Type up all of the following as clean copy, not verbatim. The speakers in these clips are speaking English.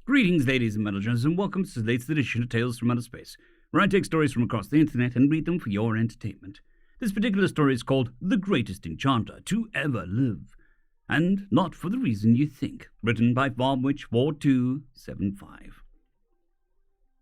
Greetings, ladies and gentlemen, and welcome to the latest edition of Tales from Outer Space, where I take stories from across the internet and read them for your entertainment. This particular story is called The Greatest Enchanter to Ever Live, and Not for the Reason You Think, written by Farmwitch4275.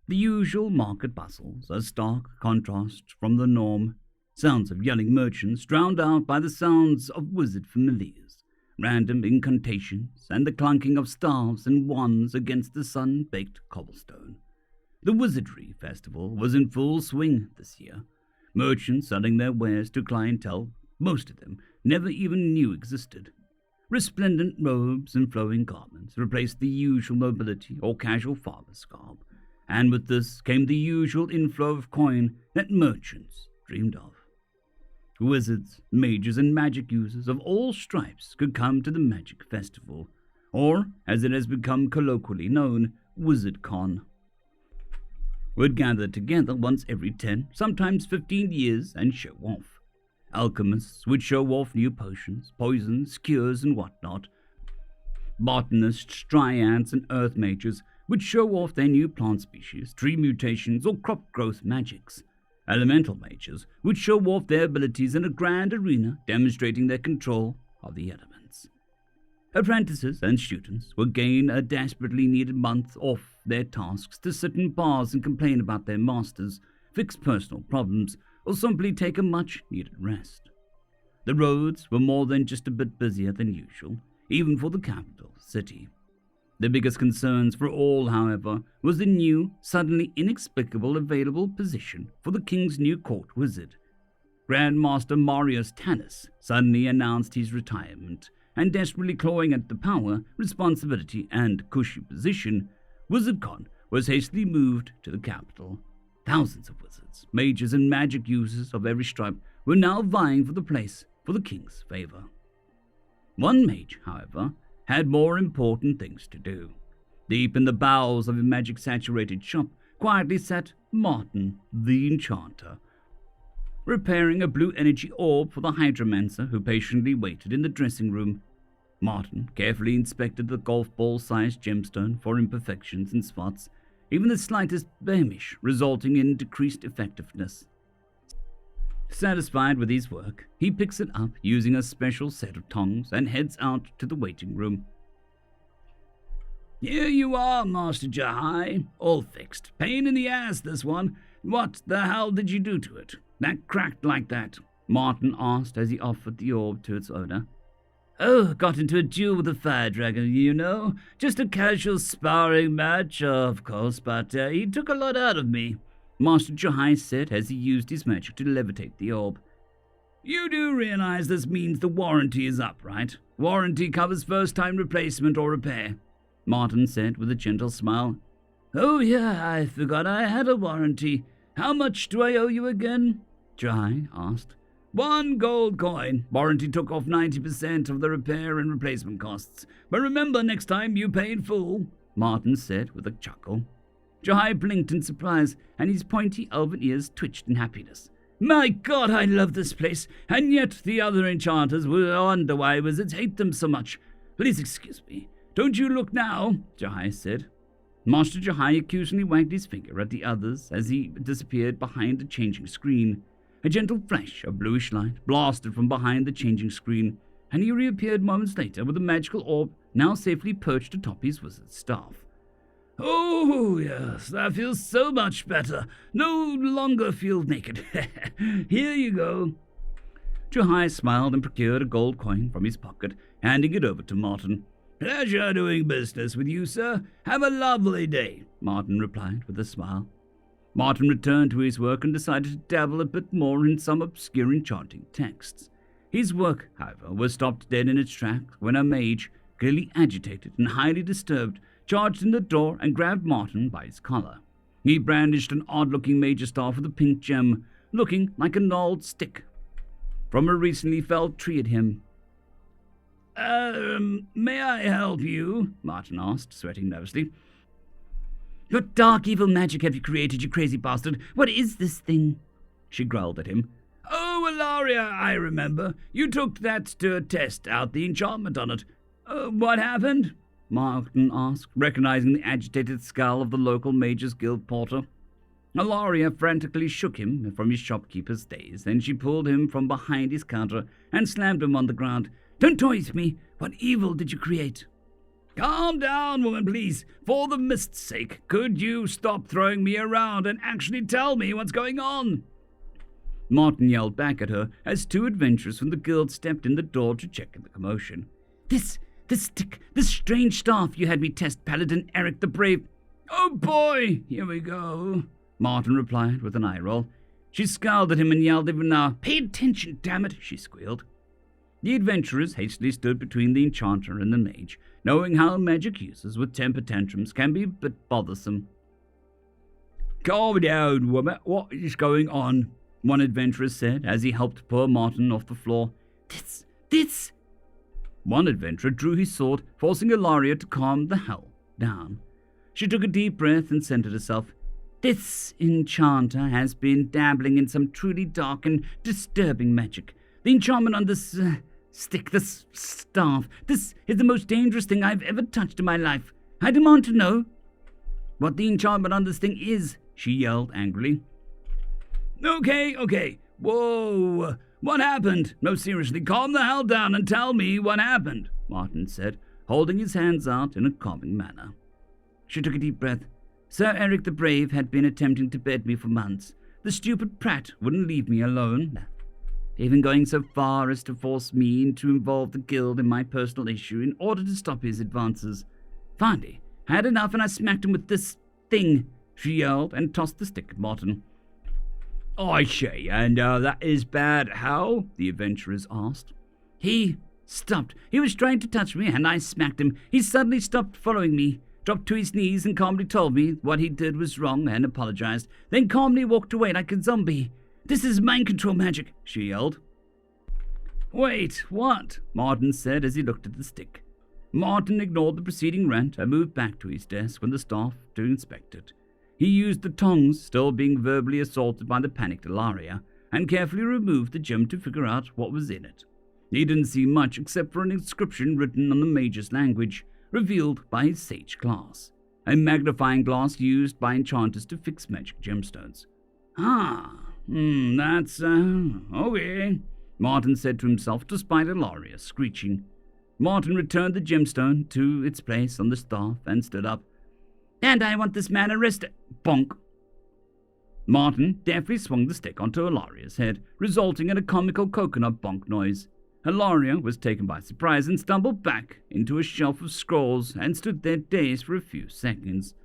The usual market bustles, a stark contrast from the norm. Sounds of yelling merchants drowned out by the sounds of wizard familiars. Random incantations, and the clanking of staves and wands against the sun-baked cobblestone. The Wizardry Festival was in full swing this year. Merchants selling their wares to clientele most of them never even knew existed. Resplendent robes and flowing garments replaced the usual nobility or casual farmer's garb, and with this came the usual inflow of coin that merchants dreamed of. Wizards, mages, and magic users of all stripes could come to the Magic Festival, or, as it has become colloquially known, WizardCon. Would gather together once every 10, sometimes 15 years and show off. Alchemists would show off new potions, poisons, cures, and whatnot. Botanists, dryads, and earth mages would show off their new plant species, tree mutations, or crop growth magics. Elemental mages would show off their abilities in a grand arena, demonstrating their control of the elements. Apprentices and students would gain a desperately needed month off their tasks to sit in bars and complain about their masters, fix personal problems, or simply take a much-needed rest. The roads were more than just a bit busier than usual, even for the capital city. The biggest concerns for all, however, was the new, suddenly inexplicable available position for the king's new court wizard. Grandmaster Marius Tanis suddenly announced his retirement, and desperately clawing at the power, responsibility, and cushy position, WizardCon was hastily moved to the capital. Thousands of wizards, mages, and magic users of every stripe were now vying for the place for the king's favor. One mage, however, had more important things to do. Deep in the bowels of a magic-saturated shop quietly sat Martin, the Enchanter, repairing a blue energy orb for the hydromancer who patiently waited in the dressing room. Martin carefully inspected the golf ball-sized gemstone for imperfections and spots, even the slightest blemish resulting in decreased effectiveness. Satisfied with his work, he picks it up using a special set of tongs and heads out to the waiting room. "Here you are, Master Jahai. All fixed. Pain in the ass, this one. What the hell did you do to it? That cracked like that?" Martin asked as he offered the orb to its owner. "Oh, got into a duel with a fire dragon, you know. Just a casual sparring match, of course, but he took a lot out of me," Master Jahai said as he used his magic to levitate the orb. "You do realize this means the warranty is up, right? Warranty covers first-time replacement or repair," Martin said with a gentle smile. "Oh yeah, I forgot I had a warranty. How much do I owe you again?" Jahai asked. "1 gold coin. Warranty took off 90% of the repair and replacement costs. But remember, next time you pay in full," Martin said with a chuckle. Jahai blinked in surprise, and his pointy elven ears twitched in happiness. "My God, I love this place, and yet the other enchanters wonder why wizards hate them so much. Please excuse me. Don't you look now," Jahai said. Master Jahai accusingly wagged his finger at the others as he disappeared behind a changing screen. A gentle flash of bluish light blasted from behind the changing screen, and he reappeared moments later with a magical orb now safely perched atop his wizard's staff. "Oh, yes, that feels so much better. No longer feel naked. Here you go." Jahai smiled and procured a gold coin from his pocket, handing it over to Martin. "Pleasure doing business with you, sir. Have a lovely day," Martin replied with a smile. Martin returned to his work and decided to dabble a bit more in some obscure enchanting texts. His work, however, was stopped dead in its tracks when a mage, clearly agitated and highly disturbed, charged in the door and grabbed Martin by his collar. He brandished an odd-looking major staff with a pink gem, looking like a gnarled stick from a recently felled tree at him. May I help you?" Martin asked, sweating nervously. "What dark evil magic have you created, you crazy bastard? What is this thing?" she growled at him. "Oh, Ilaria, I remember. You took that to a test out the enchantment on it. What happened?" Martin asked, recognizing the agitated scowl of the local Mages Guild porter. Ilaria frantically shook him from his shopkeeper's days, then she pulled him from behind his counter and slammed him on the ground. "Don't toy with me! What evil did you create?" "Calm down, woman, please. For the mist's sake, could you stop throwing me around and actually tell me what's going on?" Martin yelled back at her as two adventurers from the guild stepped in the door to check the commotion. This strange staff you had me test, Paladin Eric the Brave." "Oh boy, here we go," Martin replied with an eye roll. She scowled at him and yelled even now. "Pay attention, damn it," she squealed. The adventurers hastily stood between the Enchanter and the mage, knowing how magic users with temper tantrums can be a bit bothersome. "Calm down, woman. What is going on?" one adventurer said as he helped poor Martin off the floor. This... One adventurer drew his sword, forcing Ilaria to calm the hell down. She took a deep breath and centered herself. "This Enchanter has been dabbling in some truly dark and disturbing magic. The enchantment on this this staff, this is the most dangerous thing I've ever touched in my life. I demand to know what the enchantment on this thing is," she yelled angrily. Okay. Whoa. What happened? No, seriously, calm the hell down and tell me what happened," Martin said, holding his hands out in a calming manner. She took a deep breath. "Sir Eric the Brave had been attempting to bed me for months. The stupid prat wouldn't leave me alone, even going so far as to force me to involve the guild in my personal issue in order to stop his advances. Finally, I had enough and I smacked him with this thing," she yelled and tossed the stick at Martin. "I see, and that is bad how?" the adventurers asked. He stopped. He was trying to touch me, and I smacked him. He suddenly stopped following me, dropped to his knees, and calmly told me what he did was wrong and apologized, then calmly walked away like a zombie. "This is mind control magic," she yelled. "Wait, what?" Martin said as he looked at the stick. Martin ignored the preceding rant and moved back to his desk when the staff to inspect it. He used the tongs, still being verbally assaulted by the panicked Ilaria, and carefully removed the gem to figure out what was in it. He didn't see much except for an inscription written on the mage's language, revealed by his sage class, a magnifying glass used by enchanters to fix magic gemstones. That's, okay, Martin said to himself despite Ilaria screeching. Martin returned the gemstone to its place on the staff and stood up. "And I want this man arrested." Bonk. Martin deftly swung the stick onto Ilaria's head, resulting in a comical coconut bonk noise. Ilaria was taken by surprise and stumbled back into a shelf of scrolls and stood there dazed for a few seconds.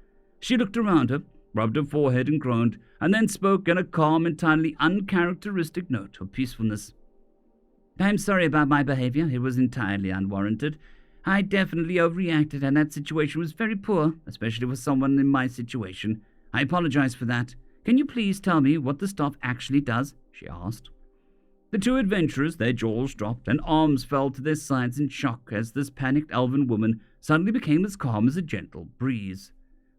She looked around her, rubbed her forehead and groaned, and then spoke in a calm, entirely uncharacteristic note of peacefulness. "I'm sorry about my behavior. It was entirely unwarranted. I definitely overreacted, and that situation was very poor, especially for someone in my situation. I apologize for that. Can you please tell me what the staff actually does?" she asked. The two adventurers, their jaws dropped and arms fell to their sides in shock as this panicked elven woman suddenly became as calm as a gentle breeze.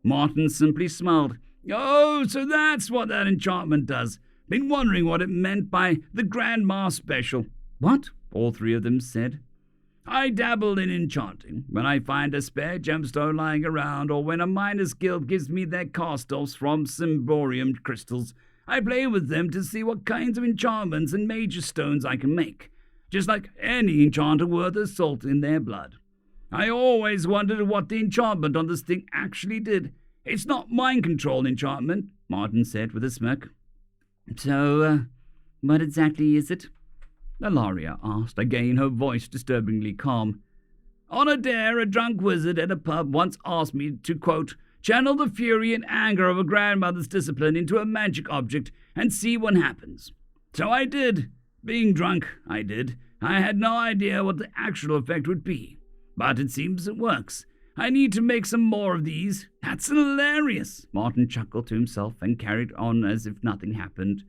Martin simply smiled. "Oh, so that's what that enchantment does. Been wondering what it meant by the Grandma Special." "What?" all three of them said. "I dabble in enchanting. When I find a spare gemstone lying around, or when a miners' guild gives me their cast-offs from Symborium crystals, I play with them to see what kinds of enchantments and major stones I can make, just like any enchanter worth their salt in their blood. I always wondered what the enchantment on this thing actually did. It's not mind control enchantment," Martin said with a smirk. "So, what exactly is it?" Ilaria asked, again her voice disturbingly calm. "On a dare, a drunk wizard at a pub once asked me to, quote, channel the fury and anger of a grandmother's discipline into a magic object and see what happens. So I did. Being drunk, I did. I had no idea what the actual effect would be. But it seems it works. I need to make some more of these. That's hilarious." Martin chuckled to himself and carried on as if nothing happened.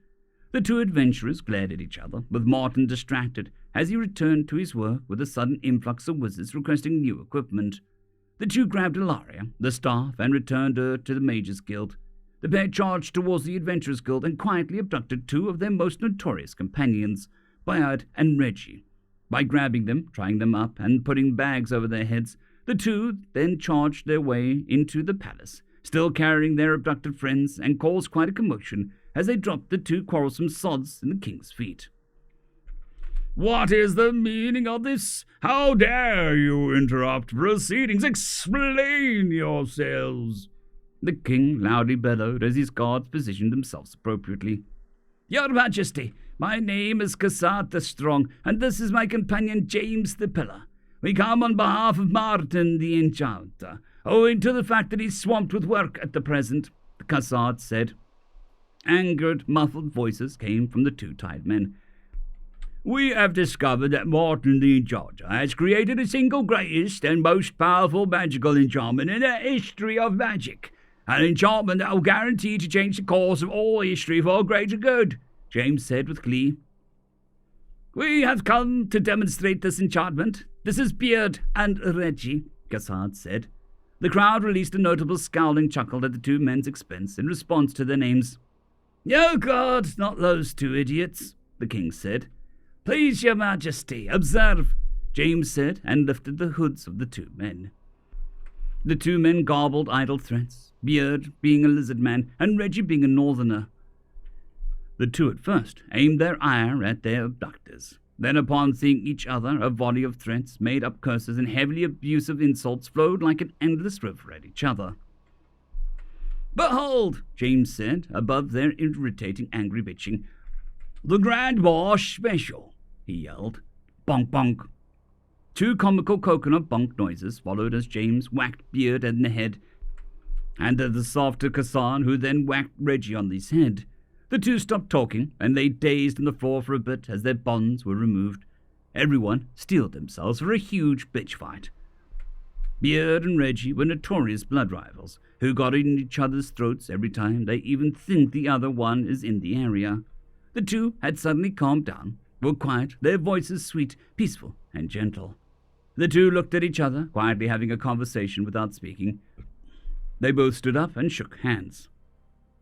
The two adventurers glared at each other, with Martin distracted as he returned to his work with a sudden influx of wizards requesting new equipment. The two grabbed Ilaria, the staff, and returned her to the Mages Guild. The pair charged towards the Adventurers Guild and quietly abducted two of their most notorious companions, Bayard and Reggie. By grabbing them, tying them up, and putting bags over their heads, The two then charged their way into the palace, still carrying their abducted friends, and caused quite a commotion as they dropped the two quarrelsome sods in the king's feet. "What is the meaning of this? How dare you interrupt proceedings? Explain yourselves!" the king loudly bellowed as his guards positioned themselves appropriately. "Your Majesty, my name is Cassard the Strong, and this is my companion James the Pillar. We come on behalf of Martin the Enchanter, owing to the fact that he's swamped with work at the present," Cassard said. Angered, muffled voices came from the two tired men. "We have discovered that Martin the Enchanter has created the single greatest and most powerful magical enchantment in the history of magic. An enchantment that will guarantee to change the course of all history for greater good," James said with glee. "We have come to demonstrate this enchantment. This is Beard and Reggie," Cassard said. The crowd released a notable scowling chuckle at the two men's expense in response to their names. "Oh God, not those two idiots," the king said. "Please, your Majesty, observe," James said, and lifted the hoods of the two men. The two men garbled idle threats, Beard being a lizard man and Reggie being a northerner. The two at first aimed their ire at their abductors. Then, upon seeing each other, a volley of threats, made-up curses, and heavily abusive insults flowed like an endless river at each other. "Behold," James said, above their irritating, angry bitching, "the Grand Wash Special," he yelled. Bonk, bonk. Two comical coconut bonk noises followed as James whacked Beard in the head, and the softer Cassard, who then whacked Reggie on his head. The two stopped talking and lay dazed on the floor for a bit as their bonds were removed. Everyone steeled themselves for a huge bitch fight. Beard and Reggie were notorious blood rivals, who got in each other's throats every time they even think the other one is in the area. The two had suddenly calmed down, were quiet, their voices sweet, peaceful, and gentle. The two looked at each other, quietly having a conversation without speaking. They both stood up and shook hands.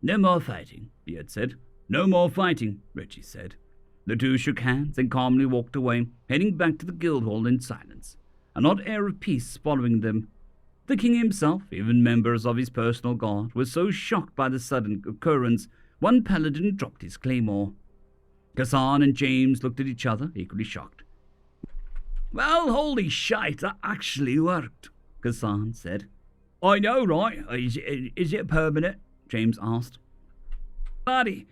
"No more fighting," Beard said. "No more fighting," Reggie said. The two shook hands and calmly walked away, heading back to the guild hall in silence, an odd air of peace following them. The king himself, even members of his personal guard, were so shocked by the sudden occurrence, one paladin dropped his claymore. Cassard and James looked at each other, equally shocked. "Well, holy shite, that actually worked," Cassard said. "I know, right? Is it permanent?" James asked. "Buddy,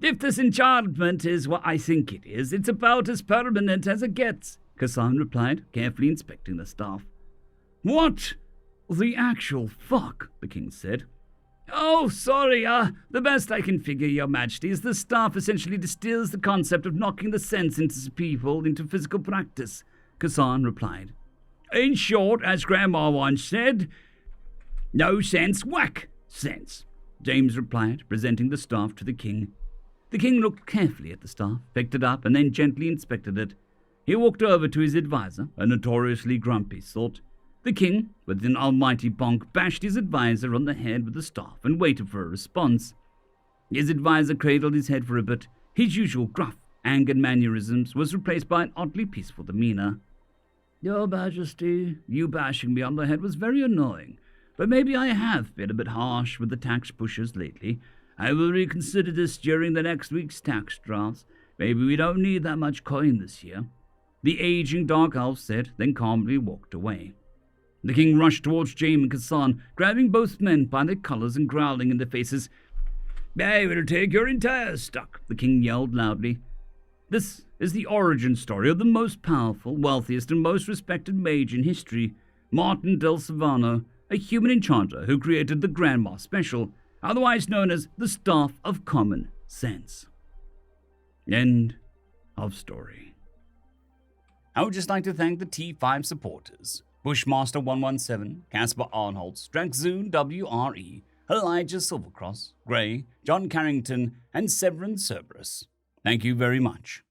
if this enchantment is what I think it is, it's about as permanent as it gets," Cassard replied, carefully inspecting the staff. "What the actual fuck?" the king said. "Oh, sorry, the best I can figure, your Majesty, is the staff essentially distills the concept of knocking the sense into people into physical practice," Cassard replied. "In short, as Grandma once said, no sense, whack sense," James replied, presenting the staff to the king. The king looked carefully at the staff, picked it up, and then gently inspected it. He walked over to his advisor, a notoriously grumpy sort. The king, with an almighty bonk, bashed his advisor on the head with the staff and waited for a response. His advisor cradled his head for a bit. His usual gruff, angered mannerisms was replaced by an oddly peaceful demeanor. "Your Majesty, you bashing me on the head was very annoying, but maybe I have been a bit harsh with the tax pushers lately. I will reconsider this during the next week's tax drafts. Maybe we don't need that much coin this year," the aging dark elf said, then calmly walked away. The king rushed towards James and Cassard, grabbing both men by their collars and growling in their faces. "I will take your entire stock," the king yelled loudly. This is the origin story of the most powerful, wealthiest, and most respected mage in history, Martin del Savano, a human enchanter who created the Grandma Special, otherwise known as the Staff of Common Sense. End of story. I would just like to thank the T5 supporters: Bushmaster 117, Casper Arnholtz, Draxzoon WRE, Elijah Silvercross, Gray, John Carrington, and Severin Cerberus. Thank you very much.